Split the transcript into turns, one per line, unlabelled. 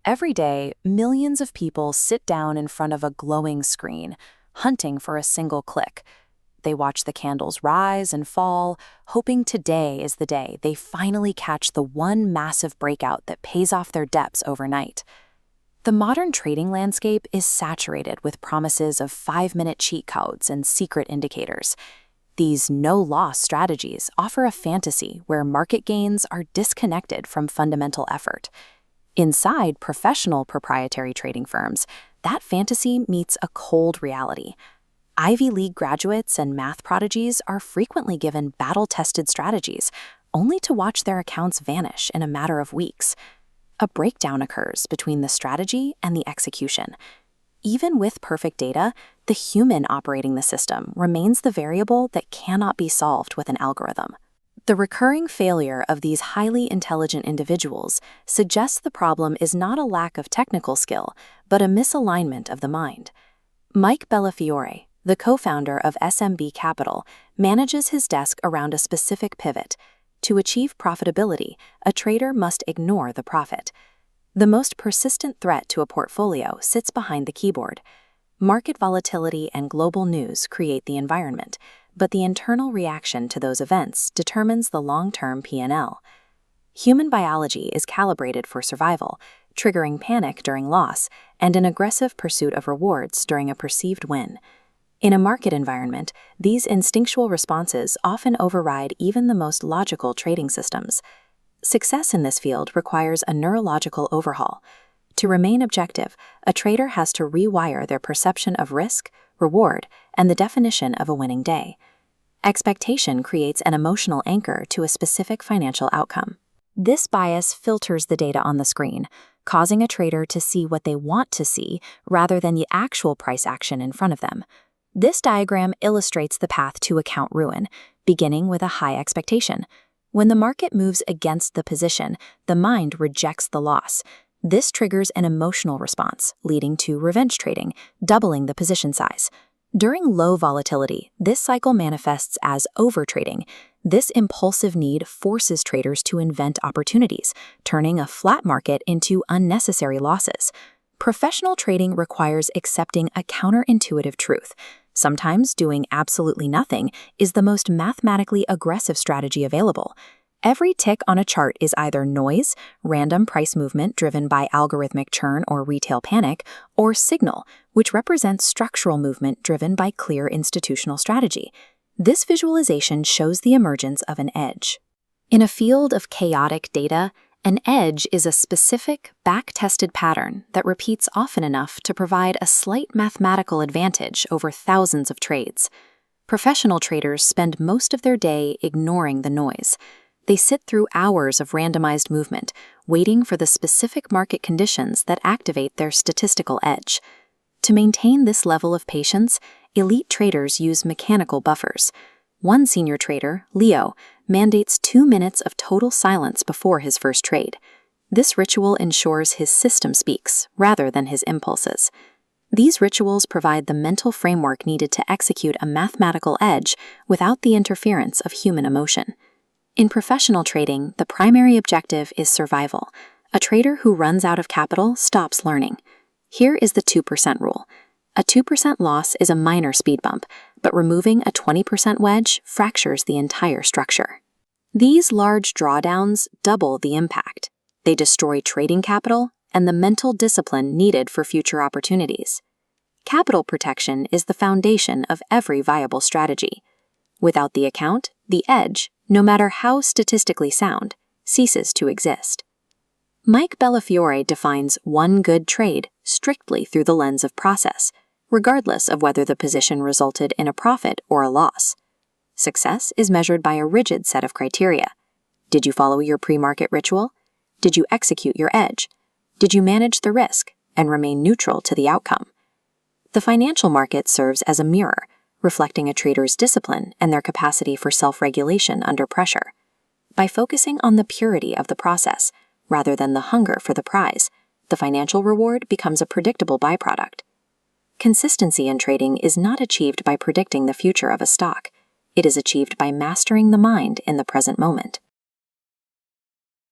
Every day, millions of people sit down in front of a glowing screen, hunting for a single click. They watch the candles rise and fall, hoping today is the day they finally catch the one massive breakout that pays off their debts overnight. The modern trading landscape is saturated with promises of 5-minute cheat codes and secret indicators. These no-loss strategies offer a fantasy where market gains are disconnected from fundamental effort. Inside professional proprietary trading firms, that fantasy meets a cold reality. Ivy League graduates and math prodigies are frequently given battle-tested strategies, only to watch their accounts vanish in a matter of weeks. A breakdown occurs between the strategy and the execution. Even with perfect data, the human operating the system remains the variable that cannot be solved with an algorithm. The recurring failure of these highly intelligent individuals suggests the problem is not a lack of technical skill, but a misalignment of the mind. Mike Bellafiore, the co-founder of SMB Capital, manages his desk around a specific pivot. To achieve profitability, a trader must ignore the profit. The most persistent threat to a portfolio sits behind the keyboard. Market volatility and global news create the environment, but the internal reaction to those events determines the long-term P&L. Human biology is calibrated for survival, triggering panic during loss and an aggressive pursuit of rewards during a perceived win. In a market environment, these instinctual responses often override even the most logical trading systems. Success in this field requires a neurological overhaul. To remain objective, a trader has to rewire their perception of risk, reward, and the definition of a winning day. Expectation creates an emotional anchor to a specific financial outcome. This bias filters the data on the screen, causing a trader to see what they want to see rather than the actual price action in front of them. This diagram illustrates the path to account ruin, beginning with a high expectation. When the market moves against the position, the mind rejects the loss. This triggers an emotional response, leading to revenge trading, doubling the position size. During low volatility, this cycle manifests as overtrading. This impulsive need forces traders to invent opportunities, turning a flat market into unnecessary losses. Professional trading requires accepting a counterintuitive truth. Sometimes doing absolutely nothing is the most mathematically aggressive strategy available. Every tick on a chart is either noise, random price movement driven by algorithmic churn or retail panic, or signal, which represents structural movement driven by clear institutional strategy. This visualization shows the emergence of an edge. In a field of chaotic data, an edge is a specific, back-tested pattern that repeats often enough to provide a slight mathematical advantage over thousands of trades. Professional traders spend most of their day ignoring the noise. They sit through hours of randomized movement, waiting for the specific market conditions that activate their statistical edge. To maintain this level of patience, elite traders use mechanical buffers. One senior trader, Leo, mandates 2 minutes of total silence before his first trade. This ritual ensures his system speaks, rather than his impulses. These rituals provide the mental framework needed to execute a mathematical edge without the interference of human emotion. In professional trading, the primary objective is survival. A trader who runs out of capital stops learning. Here is the 2% rule. A 2% loss is a minor speed bump, but removing a 20% wedge fractures the entire structure. These large drawdowns double the impact. They destroy trading capital and the mental discipline needed for future opportunities. Capital protection is the foundation of every viable strategy. Without the account, the edge, no matter how statistically sound, ceases to exist. Mike Bellafiore defines one good trade strictly through the lens of process, regardless of whether the position resulted in a profit or a loss. Success is measured by a rigid set of criteria. Did you follow your pre-market ritual? Did you execute your edge? Did you manage the risk and remain neutral to the outcome? The financial market serves as a mirror, reflecting a trader's discipline and their capacity for self-regulation under pressure. By focusing on the purity of the process, rather than the hunger for the prize, the financial reward becomes a predictable byproduct. Consistency in trading is not achieved by predicting the future of a stock. It is achieved by mastering the mind in the present moment.